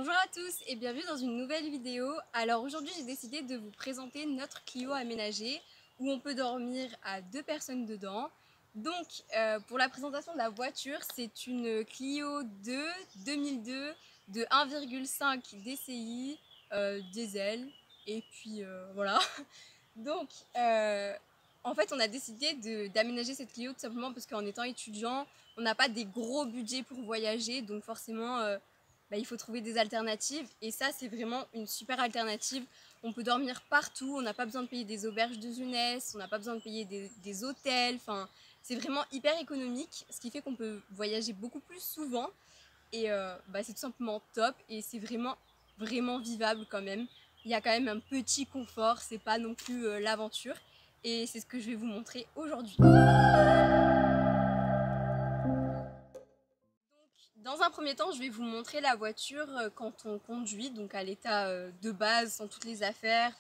Bonjour à tous et bienvenue dans une nouvelle vidéo. Alors aujourd'hui j'ai décidé de vous présenter notre Clio aménagé où on peut dormir à 2 personnes dedans. Donc pour la présentation de la voiture, c'est une Clio 2 2002 de 1,5 DCI diesel et puis voilà. Donc en fait on a décidé d'aménager cette Clio tout simplement parce qu'en étant étudiant on n'a pas des gros budgets pour voyager, donc forcément il faut trouver des alternatives et ça c'est vraiment une super alternative. On peut dormir partout, on n'a pas besoin de payer des auberges de jeunesse, on n'a pas besoin de payer des hôtels, enfin c'est vraiment hyper économique, ce qui fait qu'on peut voyager beaucoup plus souvent et c'est tout simplement top et c'est vraiment vivable quand même. Il y a quand même un petit confort, c'est pas non plus l'aventure et c'est ce que je vais vous montrer aujourd'hui. Dans un premier temps, je vais vous montrer la voiture quand on conduit, donc à l'état de base, sans toutes les affaires,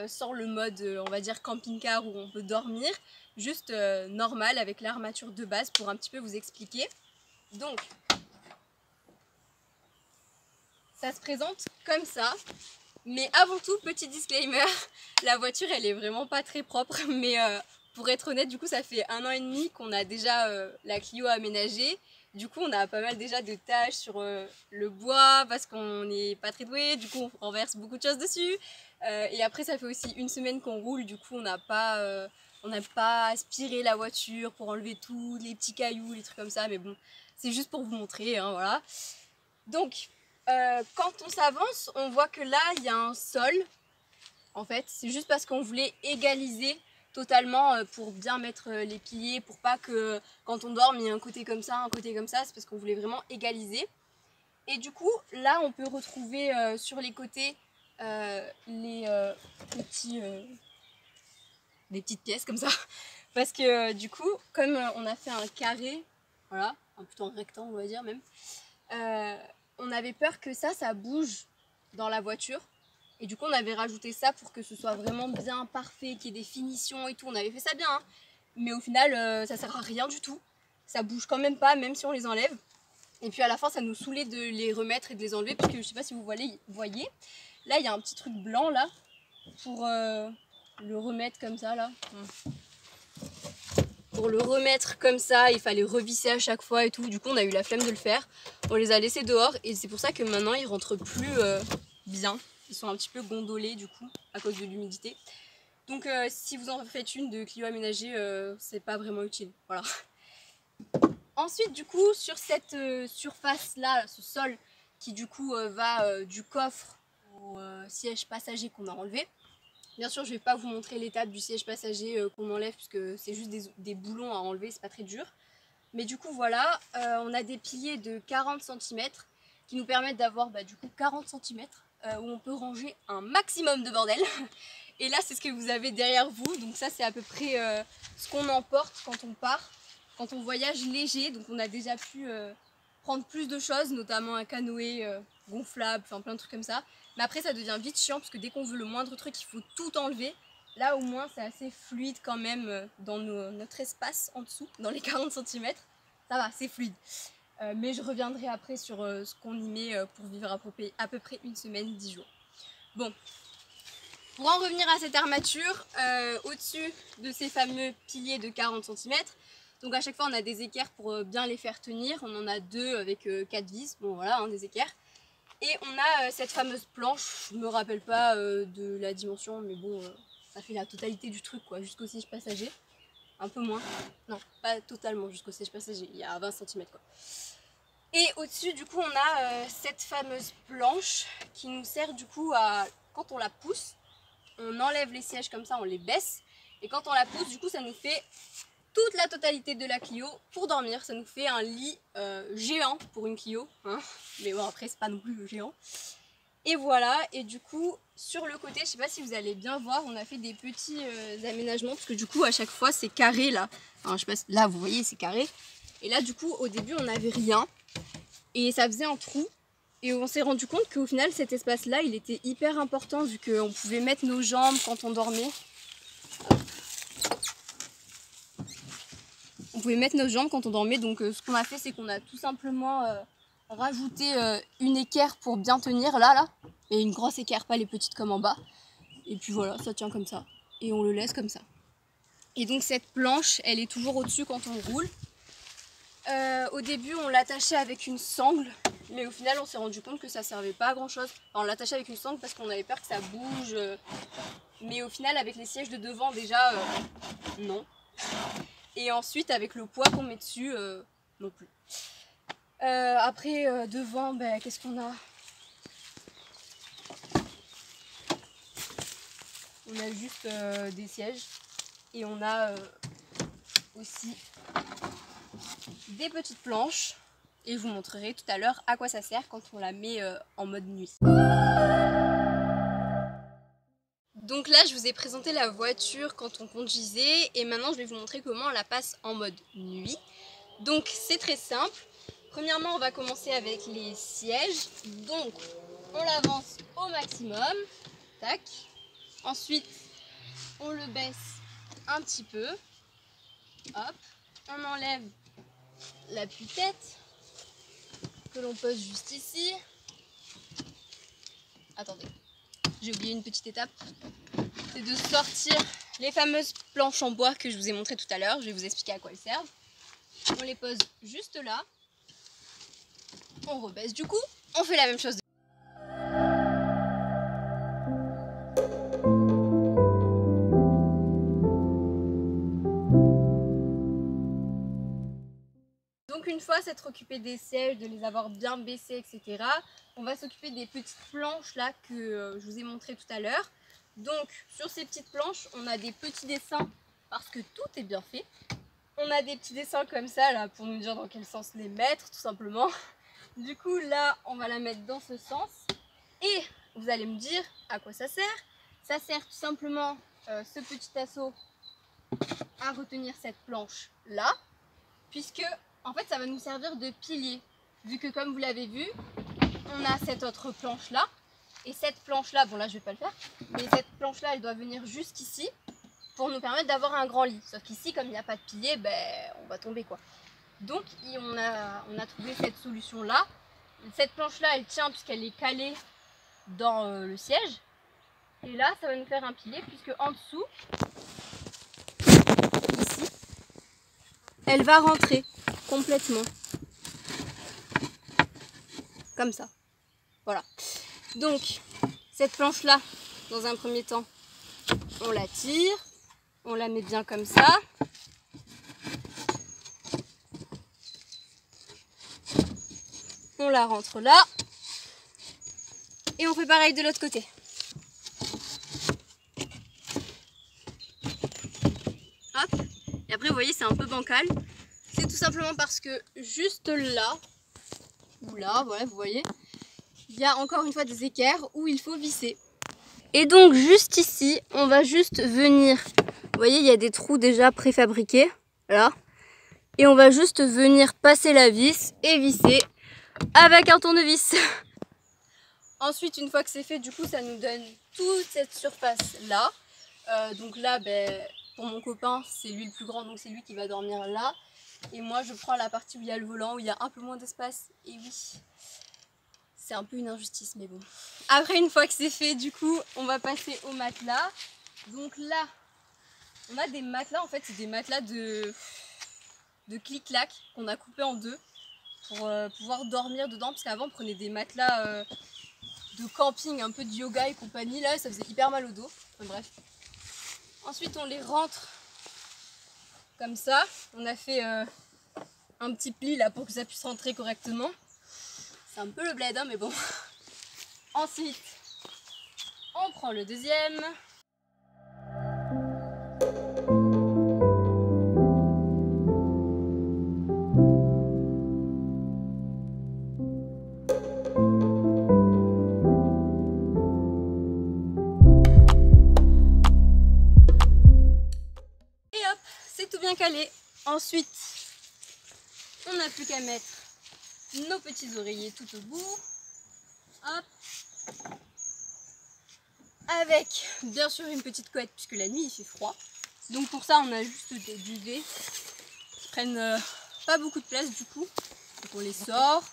sans le mode, on va dire, camping-car où on peut dormir, juste normal avec l'armature de base pour un petit peu vous expliquer. Donc, ça se présente comme ça, mais avant tout, petit disclaimer, la voiture elle est vraiment pas très propre, mais pour être honnête, du coup ça fait 1 an et demi qu'on a déjà la Clio aménagée. Du coup on a pas mal déjà de tâches sur le bois parce qu'on n'est pas très doué, du coup on renverse beaucoup de choses dessus. Et après ça fait aussi 1 semaine qu'on roule, du coup on n'a pas aspiré la voiture pour enlever tous les petits cailloux, les trucs comme ça, mais bon c'est juste pour vous montrer, hein, voilà. Donc quand on s'avance, on voit que là il y a un sol. En fait, c'est juste parce qu'on voulait égaliser totalement pour bien mettre les piliers, pour pas que quand on dorme, il y ait un côté comme ça, un côté comme ça. C'est parce qu'on voulait vraiment égaliser. Et du coup, là, on peut retrouver sur les côtés les petites pièces comme ça. Parce que du coup, comme on a fait un carré, voilà, plutôt un rectangle, on va dire même, on avait peur que ça bouge dans la voiture. Et du coup on avait rajouté ça pour que ce soit vraiment bien parfait, qu'il y ait des finitions et tout. On avait fait ça bien, hein. Mais au final ça sert à rien du tout. Ça bouge quand même pas, même si on les enlève. Et puis à la fin ça nous saoulait de les remettre et de les enlever, parce que je sais pas si vous voyez, là il y a un petit truc blanc là, pour le remettre comme ça là. Pour le remettre comme ça, il fallait revisser à chaque fois et tout. Du coup on a eu la flemme de le faire. On les a laissés dehors et c'est pour ça que maintenant ils rentrent plus bien. Ils sont un petit peu gondolés du coup à cause de l'humidité. Donc si vous en faites une de Clio aménagée, c'est pas vraiment utile. Voilà. Ensuite du coup sur cette surface là, ce sol qui du coup va du coffre au siège passager qu'on a enlevé. Bien sûr je vais pas vous montrer l'étape du siège passager qu'on enlève puisque c'est juste des boulons à enlever, c'est pas très dur. Mais du coup voilà, on a des piliers de 40 cm qui nous permettent d'avoir du coup 40 cm où on peut ranger un maximum de bordel. Et là c'est ce que vous avez derrière vous, donc ça c'est à peu près ce qu'on emporte quand on part, quand on voyage léger. Donc on a déjà pu prendre plus de choses, notamment un canoë gonflable, enfin plein de trucs comme ça. Mais après ça devient vite chiant parce que dès qu'on veut le moindre truc il faut tout enlever. Là au moins c'est assez fluide quand même dans notre espace en dessous, dans les 40 cm. Ça va, c'est fluide. Mais je reviendrai après sur ce qu'on y met pour vivre à peu près 1 semaine, 10 jours. Bon, pour en revenir à cette armature, au-dessus de ces fameux piliers de 40 cm, donc à chaque fois on a des équerres pour bien les faire tenir. On en a 2 avec 4 vis, bon voilà, hein, des équerres. Et on a cette fameuse planche, je me rappelle pas de la dimension, mais bon, ça fait la totalité du truc quoi, jusqu'au siège passager. Un peu moins, non, pas totalement jusqu'au siège passager, il y a 20 cm quoi. Et au-dessus du coup on a cette fameuse planche qui nous sert du coup à, quand on la pousse, on enlève les sièges comme ça, on les baisse, et quand on la pousse du coup ça nous fait toute la totalité de la Clio pour dormir. Ça nous fait un lit géant pour une Clio, hein. Mais bon après c'est pas non plus géant. Et voilà, et du coup sur le côté, je sais pas si vous allez bien voir, on a fait des petits aménagements parce que du coup à chaque fois c'est carré là. Alors, je sais pas, là vous voyez c'est carré. Et là du coup au début on n'avait rien et ça faisait un trou. Et on s'est rendu compte qu'au final cet espace là il était hyper important vu qu'on pouvait mettre nos jambes quand on dormait. On pouvait mettre nos jambes quand on dormait, donc ce qu'on a fait c'est qu'on a tout simplement rajouter une équerre pour bien tenir là. Et une grosse équerre, pas les petites comme en bas. Et puis voilà, ça tient comme ça. Et on le laisse comme ça. Et donc cette planche, elle est toujours au-dessus quand on roule. Au début, on l'attachait avec une sangle. Mais au final, on s'est rendu compte que ça servait pas à grand chose. Enfin, on l'attachait avec une sangle parce qu'on avait peur que ça bouge. Mais au final, avec les sièges de devant, déjà, non. Et ensuite, avec le poids qu'on met dessus, non plus. Après, devant, ben, qu'est-ce qu'on a? On a juste des sièges. Et on a aussi des petites planches. Et je vous montrerai tout à l'heure à quoi ça sert quand on la met en mode nuit. Donc là, je vous ai présenté la voiture quand on conduisait. Et maintenant, je vais vous montrer comment on la passe en mode nuit. Donc c'est très simple. Premièrement, on va commencer avec les sièges. Donc on l'avance au maximum. Tac. Ensuite, on le baisse un petit peu. Hop. On enlève l'appui-tête que l'on pose juste ici. Attendez, j'ai oublié une petite étape. C'est de sortir les fameuses planches en bois que je vous ai montrées tout à l'heure. Je vais vous expliquer à quoi elles servent. On les pose juste là. On rebaisse du coup. On fait la même chose. Donc une fois s'être occupé des sièges, de les avoir bien baissés, etc., on va s'occuper des petites planches là que je vous ai montré tout à l'heure. Donc sur ces petites planches, on a des petits dessins parce que tout est bien fait. On a des petits dessins comme ça là pour nous dire dans quel sens les mettre tout simplement. Du coup là, on va la mettre dans ce sens. Et vous allez me dire à quoi ça sert. Ça sert tout simplement ce petit assaut à retenir cette planche là, puisque en fait ça va nous servir de pilier, vu que comme vous l'avez vu, on a cette autre planche là, et cette planche là, bon là je vais pas le faire, mais cette planche là elle doit venir jusqu'ici pour nous permettre d'avoir un grand lit. Sauf qu'ici comme il n'y a pas de pilier, ben on va tomber quoi. Donc on a trouvé cette solution là. Cette planche là elle tient puisqu'elle est calée dans le siège, et là ça va nous faire un pilier puisque en dessous, ici, elle va rentrer complètement. Comme ça. Voilà. Donc, cette planche-là, dans un premier temps, on la tire. On la met bien comme ça. On la rentre là. Et on fait pareil de l'autre côté. Hop. Et après, vous voyez, c'est un peu bancal. C'est tout simplement parce que juste là, ou là, voilà, vous voyez, il y a encore une fois des équerres où il faut visser. Et donc juste ici, on va juste venir, vous voyez, il y a des trous déjà préfabriqués, là. Et on va juste venir passer la vis et visser avec un tournevis. Ensuite, une fois que c'est fait, du coup, ça nous donne toute cette surface là. Donc là, ben, pour mon copain, c'est lui le plus grand, donc c'est lui qui va dormir là. Et moi, je prends la partie où il y a le volant, où il y a un peu moins d'espace. Et oui, c'est un peu une injustice, mais bon. Après, une fois que c'est fait, du coup, on va passer au matelas. Donc là, on a des matelas, en fait, c'est des matelas de clic-clac qu'on a coupé en deux pour pouvoir dormir dedans. Parce qu'avant, on prenait des matelas de camping, un peu de yoga et compagnie. Là, ça faisait hyper mal au dos. Enfin, bref. Ensuite, on les rentre comme ça. On a fait un petit pli là pour que ça puisse rentrer correctement. C'est un peu le bled, hein, mais bon. Ensuite, on prend le deuxième. Et hop, c'est tout bien calé. Ensuite, on n'a plus qu'à mettre nos petits oreillers tout au bout. Hop. Avec bien sûr une petite couette puisque la nuit il fait froid. Donc pour ça on a juste des duvets qui prennent pas beaucoup de place du coup. Donc on les sort.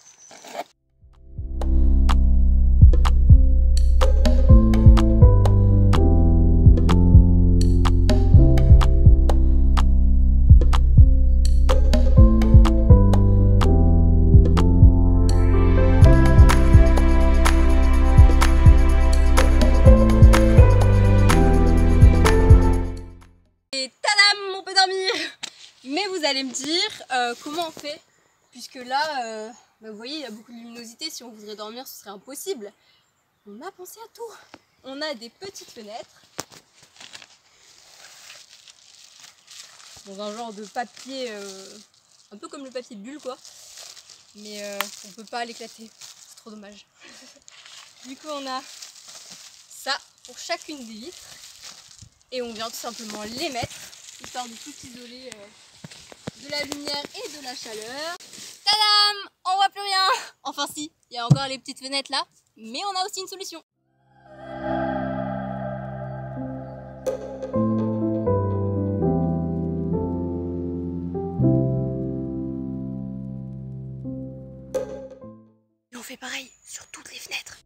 dire comment on fait, puisque là, bah, vous voyez, il y a beaucoup de luminosité, si on voudrait dormir ce serait impossible. On a pensé à tout. On a des petites fenêtres, dans un genre de papier, un peu comme le papier bulle quoi, mais on peut pas l'éclater, c'est trop dommage. Du coup on a ça pour chacune des vitres, et on vient tout simplement les mettre, histoire de tout isoler de la lumière et de la chaleur. Tadam! On voit plus rien! Enfin si, il y a encore les petites fenêtres là, mais on a aussi une solution. Et on fait pareil sur toutes les fenêtres.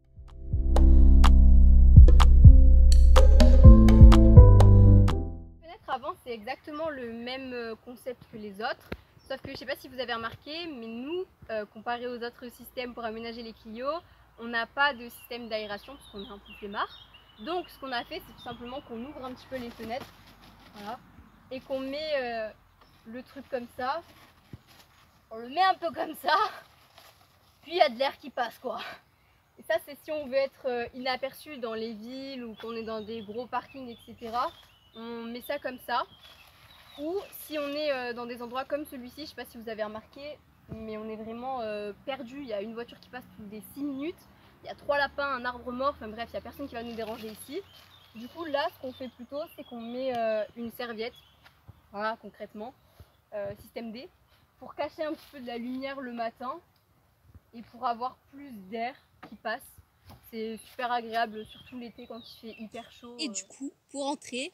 Avant c'est exactement le même concept que les autres, sauf que je sais pas si vous avez remarqué, mais nous, comparé aux autres systèmes pour aménager les Clio, on n'a pas de système d'aération parce qu'on est un peu flemmard. Donc ce qu'on a fait, c'est tout simplement qu'on ouvre un petit peu les fenêtres, voilà, et qu'on met le truc comme ça, on le met un peu comme ça, puis il y a de l'air qui passe quoi. Et ça c'est si on veut être inaperçu dans les villes ou qu'on est dans des gros parkings etc. On met ça comme ça, ou si on est dans des endroits comme celui-ci, je sais pas si vous avez remarqué, mais on est vraiment perdu. Il y a une voiture qui passe toutes les 6 minutes, il y a 3 lapins, un arbre mort, enfin bref, il n'y a personne qui va nous déranger ici. Du coup là, ce qu'on fait plutôt, c'est qu'on met une serviette, voilà concrètement, système D, pour cacher un petit peu de la lumière le matin et pour avoir plus d'air qui passe. C'est super agréable, surtout l'été quand il fait hyper chaud. Et du coup, pour entrer,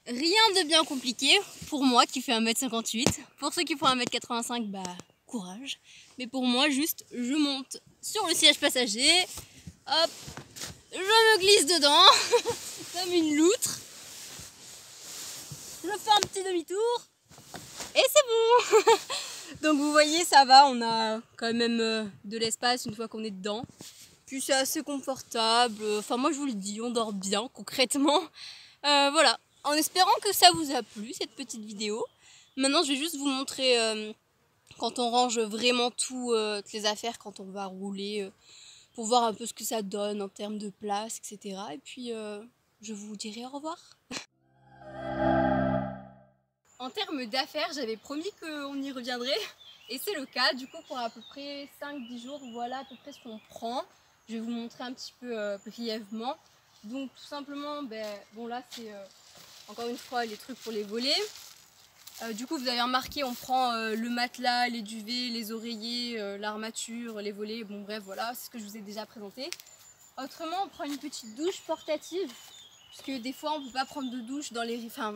rien de bien compliqué pour moi qui fais 1m58. Pour ceux qui font 1m85, bah courage. Mais pour moi, juste, je monte sur le siège passager. Hop, je me glisse dedans comme une loutre. Je fais un petit demi-tour et c'est bon. Donc vous voyez, ça va, on a quand même de l'espace une fois qu'on est dedans. Puis c'est assez confortable. Enfin moi je vous le dis, on dort bien concrètement. Voilà. En espérant que ça vous a plu cette petite vidéo. Maintenant je vais juste vous montrer quand on range vraiment toutes les affaires, quand on va rouler, pour voir un peu ce que ça donne en termes de place, etc. Et puis je vous dirai au revoir. En termes d'affaires, j'avais promis qu'on y reviendrait. Et c'est le cas, du coup pour à peu près 5-10 jours, voilà à peu près ce qu'on prend. Je vais vous montrer un petit peu brièvement. Donc tout simplement, bon là c'est encore une fois les trucs pour les volets. Du coup vous avez remarqué, on prend le matelas, les duvets, les oreillers, l'armature, les volets, bon bref voilà, c'est ce que je vous ai déjà présenté. Autrement on prend une petite douche portative, puisque des fois on ne peut pas prendre de douche dans les... Enfin,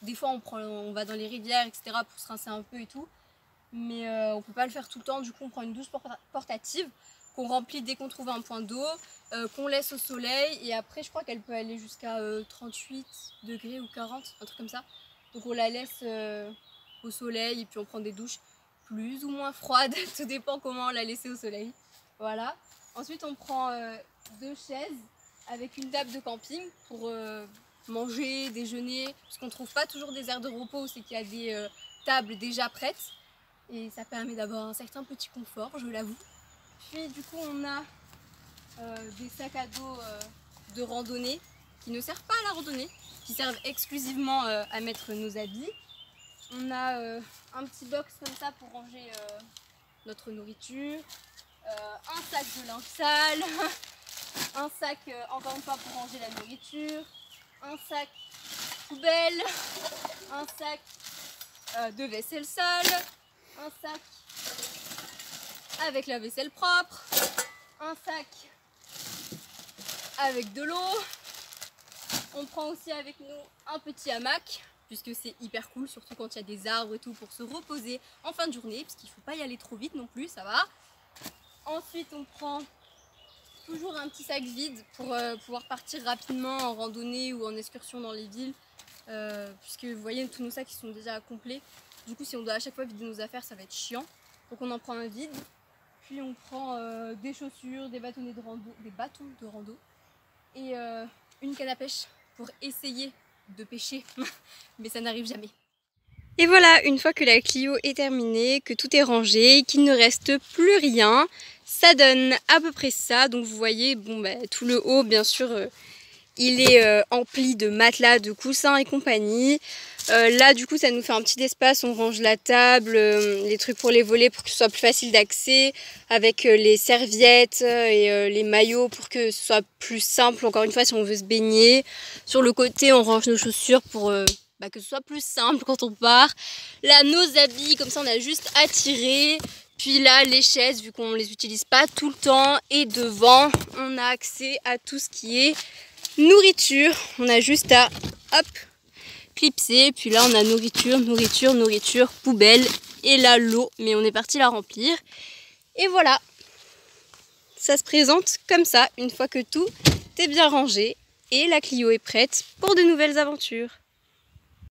des fois on va dans les rivières etc. pour se rincer un peu et tout. Mais on peut pas le faire tout le temps, du coup on prend une douche portative qu'on remplit dès qu'on trouve un point d'eau, qu'on laisse au soleil, et après je crois qu'elle peut aller jusqu'à 38 degrés ou 40, un truc comme ça. Donc on la laisse au soleil et puis on prend des douches plus ou moins froides, tout dépend comment on l'a laissée au soleil. Voilà. Ensuite on prend 2 chaises avec une table de camping pour manger, déjeuner, parce qu'on trouve pas toujours des aires de repos, c'est qu'il y a des tables déjà prêtes. Et ça permet d'avoir un certain petit confort, je l'avoue. Puis du coup on a des sacs à dos de randonnée qui ne servent pas à la randonnée, qui servent exclusivement à mettre nos habits. On a un petit box comme ça pour ranger notre nourriture, un sac de linge sale, un sac encore une fois pour ranger la nourriture, un sac poubelle, un sac de vaisselle sale, un sac avec la vaisselle propre, un sac avec de l'eau. On prend aussi avec nous un petit hamac, puisque c'est hyper cool, surtout quand il y a des arbres et tout, pour se reposer en fin de journée, parce qu'il ne faut pas y aller trop vite non plus, ça va. Ensuite on prend toujours un petit sac vide pour pouvoir partir rapidement en randonnée ou en excursion dans les villes, puisque vous voyez tous nos sacs sont déjà complets. Du coup si on doit à chaque fois vider nos affaires, ça va être chiant. Donc on en prend un vide, puis on prend des chaussures, des bâtons de rando et une canne à pêche pour essayer de pêcher, mais ça n'arrive jamais. Et voilà, une fois que la Clio est terminée, que tout est rangé, qu'il ne reste plus rien, ça donne à peu près ça. Donc vous voyez, bon bah, tout le haut bien sûr il est empli de matelas, de coussins et compagnie. Là du coup ça nous fait un petit espace, on range la table, les trucs pour les volets pour que ce soit plus facile d'accès, avec les serviettes et les maillots pour que ce soit plus simple encore une fois si on veut se baigner. Sur le côté on range nos chaussures pour que ce soit plus simple quand on part. Là nos habits, comme ça on a juste à tirer. Puis là les chaises, vu qu'on ne les utilise pas tout le temps, et devant on a accès à tout ce qui est nourriture. On a juste à hop clipser, puis là on a nourriture, poubelle, et là l'eau, mais on est parti la remplir. Et voilà, ça se présente comme ça une fois que tout est bien rangé et la Clio est prête pour de nouvelles aventures.